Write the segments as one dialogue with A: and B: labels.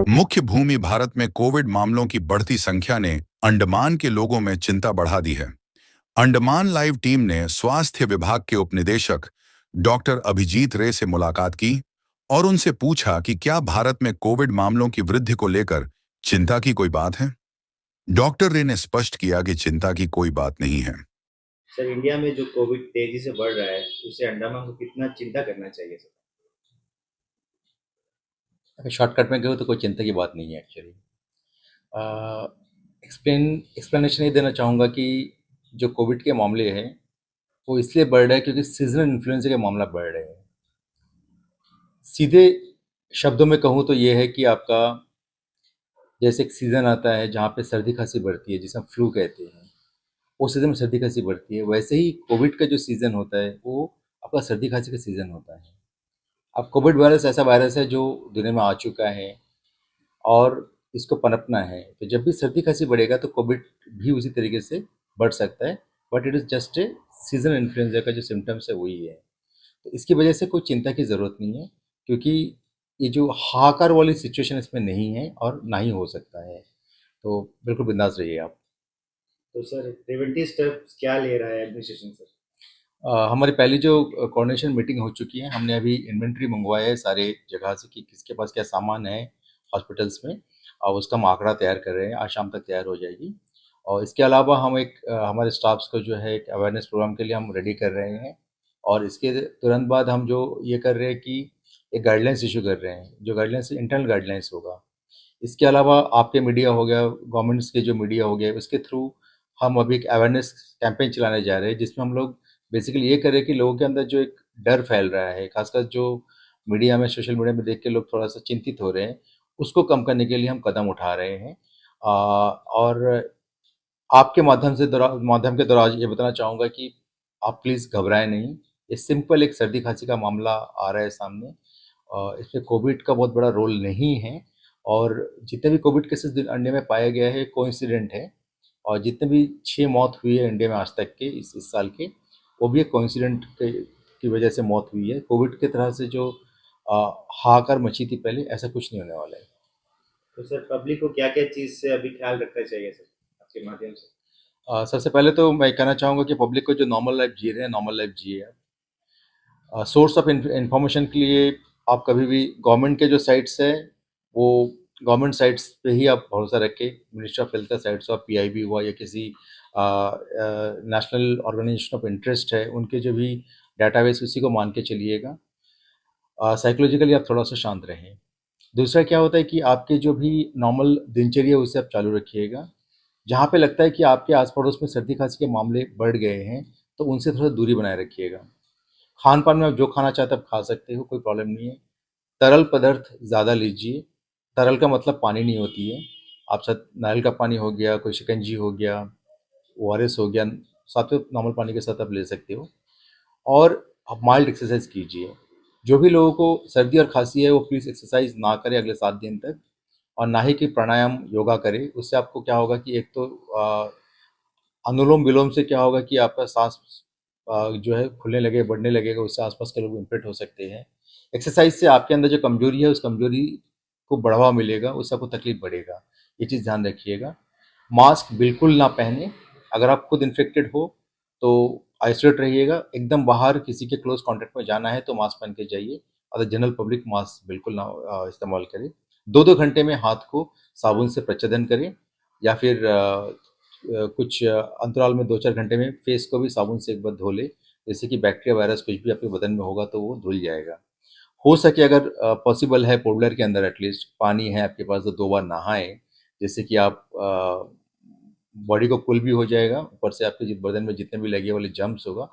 A: मुख्य भूमि भारत में कोविड मामलों की बढ़ती संख्या ने अंडमान के लोगों में चिंता बढ़ा दी है। अंडमान लाइव टीम ने स्वास्थ्य विभाग के उपनिदेशक डॉक्टर अभिजीत रे से मुलाकात की और उनसे पूछा कि क्या भारत में कोविड मामलों की वृद्धि को लेकर चिंता की कोई बात है। डॉक्टर रे ने स्पष्ट किया कि चिंता की कोई बात नहीं है।
B: सर, इंडिया में जो कोविड तेजी से बढ़ रहा है, उससे अंडमान को कितना चिंता करना चाहिए सर?
C: अगर शॉर्टकट में कहूँ तो कोई चिंता की बात नहीं है एक्चुअली। एक्सप्लेनेशन ये देना चाहूँगा कि जो कोविड के मामले हैं वो इसलिए बढ़ रहे हैं क्योंकि सीजनल इन्फ्लुएंजा के मामला बढ़ रहे हैं। सीधे शब्दों में कहूँ तो ये है कि आपका जैसे एक सीज़न आता है जहाँ पे सर्दी खांसी बढ़ती है, जिसे हम फ्लू कहते हैं, उस सीज़न में सर्दी खांसी बढ़ती है, वैसे ही कोविड का जो सीज़न होता है वो आपका सर्दी खांसी का सीज़न होता है। अब कोविड वायरस ऐसा वायरस है जो दुनिया में आ चुका है और इसको पनपना है, तो जब भी सर्दी खांसी बढ़ेगा तो कोविड भी उसी तरीके से बढ़ सकता है। But it is just a seasonal influenza का जो सिम्टम्स है वही है। तो इसकी वजह से कोई चिंता की ज़रूरत नहीं है, क्योंकि ये जो हाहाकार वाली सिचुएशन इसमें नहीं है और ना ही हो सकता है। तो बिल्कुल बिंदास रहिए आप।
B: तो सर, प्रिवेंटिव स्टेप्स क्या ले रहा है एडमिनिस्ट्रेशन सर?
C: हमारी पहली जो कोऑर्डिनेशन मीटिंग हो चुकी है, हमने अभी इन्वेंट्री मंगवाया है सारे जगह से कि किसके पास क्या सामान है हॉस्पिटल्स में, और उसका हम आंकड़ा तैयार कर रहे हैं, आज शाम तक तैयार हो जाएगी। और इसके अलावा हम एक हमारे स्टाफ्स को जो है एक अवेयरनेस प्रोग्राम के लिए हम रेडी कर रहे हैं, और इसके तुरंत बाद हम जो ये कर रहे हैं कि एक गाइडलाइंस इशू कर रहे हैं, जो गाइडलाइंस इंटरनल गाइडलाइंस होगा। इसके अलावा आपके मीडिया हो गया, गवर्नमेंट्स के जो मीडिया हो गया, उसके थ्रू हम अभी एक अवेयरनेस कैंपेन चलाने जा रहे हैं, जिसमें हम लोग बेसिकली ये करें कि लोगों के अंदर जो एक डर फैल रहा है, खासकर जो मीडिया में सोशल मीडिया में देख के लोग थोड़ा सा चिंतित हो रहे हैं, उसको कम करने के लिए हम कदम उठा रहे हैं। और आपके माध्यम के द्वारा ये बताना चाहूँगा कि आप प्लीज़ घबराएं नहीं। ये सिंपल एक सर्दी खांसी का मामला आ रहा है सामने, इसमें कोविड का बहुत बड़ा रोल नहीं है। और जितने भी कोविड केसेस इंडिया में पाया गया है कोइंसिडेंट है, और जितने भी 6 मौत हुई है इंडिया में आज तक के इस साल के, वो भी एक कोइंसिडेंट की वजह से मौत हुई है। कोविड की तरह से जो हाहाकार मची थी पहले, ऐसा कुछ नहीं होने वाला है।
B: तो सर, पब्लिक को क्या क्या चीज़ से अभी ख्याल रखना चाहिए सर, आपके माध्यम से?
C: सबसे पहले तो मैं कहना चाहूँगा कि पब्लिक को जो नॉर्मल लाइफ जी रहे हैं, नॉर्मल लाइफ जिए। सोर्स ऑफ इंफॉर्मेशन के लिए आप कभी भी गवर्नमेंट के जो साइट्स है, वो गवर्नमेंट साइट्स पे ही आप भरोसा रखें। मिनिस्ट्री ऑफ हेल्थ का साइट्स हुआ, पीआईबी हुआ, या किसी नेशनल ऑर्गेनाइजेशन ऑफ इंटरेस्ट है, उनके जो भी डाटाबेस उसी को मान के चलिएगा। साइकोलॉजिकली आप थोड़ा सा शांत रहें। दूसरा क्या होता है कि आपके जो भी नॉर्मल दिनचर्या उसे आप चालू रखिएगा। जहाँ पे लगता है कि आपके आस पड़ोस में सर्दी खांसी के मामले बढ़ गए हैं, तो उनसे थोड़ा दूरी बनाए रखिएगा। खान पान में आप जो खाना चाहते हैं आप खा सकते हो, कोई प्रॉब्लम नहीं है। तरल पदार्थ ज़्यादा लीजिए। तरल का मतलब पानी नहीं होती है। आप साथ नारियल का पानी हो गया, कोई शिकंजी हो गया, ओआरएस हो गया, साथ में नॉर्मल पानी के साथ आप ले सकते हो। और आप माइल्ड एक्सरसाइज कीजिए। जो भी लोगों को सर्दी और खांसी है वो प्लीज़ एक्सरसाइज ना करें अगले 7 दिन तक, और ना ही कि प्राणायाम योगा करें। उससे आपको क्या होगा कि एक तो अनुलोम विलोम से क्या होगा कि आपका सांस जो है खुलने लगे, बढ़ने लगेगा, उससे आसपास के लोग इम्पेक्ट हो सकते हैं। एक्सरसाइज से आपके अंदर जो कमजोरी है उस कमजोरी को बढ़ावा मिलेगा, उससे आपको तकलीफ बढ़ेगा। ये चीज़ ध्यान रखिएगा। मास्क बिल्कुल ना पहने। अगर आप खुद इन्फेक्टेड हो तो आइसोलेट रहिएगा। एकदम बाहर किसी के क्लोज कांटेक्ट में जाना है तो मास्क पहन के जाइए, और जनरल पब्लिक मास्क बिल्कुल ना इस्तेमाल करें। 2-2 घंटे में हाथ को साबुन से प्रच्छेदन करें, या फिर कुछ अंतराल में 2-4 घंटे में फेस को भी साबुन से एक बार धो ले, जैसे कि बैक्टीरिया वायरस कुछ भी आपके बदन में होगा तो वो धुल जाएगा। हो सके अगर पॉसिबल है पोर्टलर के अंदर एटलीस्ट पानी है आपके पास तो 2 बार नहाएं, जिससे कि आप बॉडी को कूल भी हो जाएगा, ऊपर से आपके बदन में जितने भी लगे वाले जम्स होगा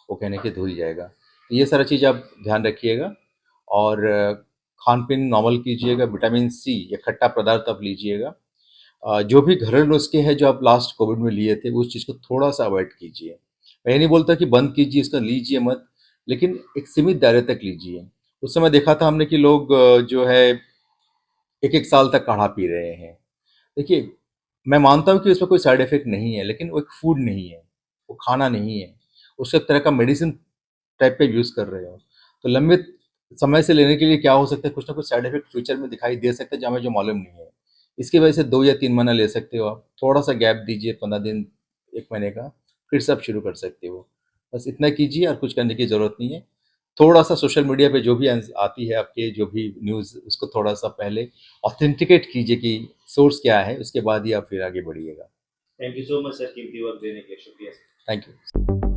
C: वो कहने के धुल जाएगा। तो ये सारा चीज़ आप ध्यान रखिएगा। और खान पीन नॉर्मल कीजिएगा। विटामिन सी या खट्टा पदार्थ आप लीजिएगा। जो भी घरेलू नुस्खे हैं जो आप लास्ट कोविड में लिए थे, उस चीज़ को थोड़ा सा अवॉइड कीजिए। मैं ये नहीं बोलता कि बंद कीजिए, इसका लीजिए मत, लेकिन एक सीमित दायरे तक लीजिए। उस समय देखा था हमने कि लोग जो है एक एक साल तक काढ़ा पी रहे हैं। देखिए, मैं मानता हूँ कि उसमें कोई साइड इफेक्ट नहीं है, लेकिन वो एक फूड नहीं है, वो खाना नहीं है, उसको एक तरह का मेडिसिन टाइप पे यूज़ कर रहे हो। तो लंबे समय से लेने के लिए क्या हो सकता है, कुछ ना कुछ साइड इफेक्ट फ्यूचर में दिखाई दे सकता है जो हमें जो मालूम नहीं है। इसकी वजह से 2 या 3 महीना ले सकते हो आप, थोड़ा सा गैप दीजिए 15 दिन, 1 महीने का, फिर से आप शुरू कर सकते हो। बस इतना कीजिए और कुछ करने की ज़रूरत नहीं है। थोड़ा सा सोशल मीडिया पे जो भी आती है आपके जो भी न्यूज़, उसको थोड़ा सा पहले ऑथेंटिकेट कीजिए कि सोर्स क्या है, उसके बाद ही आप फिर आगे बढ़िएगा।
B: Thank you so much sir, कीमती वक्त देने के लिए शुक्रिया सर।
C: Thank you.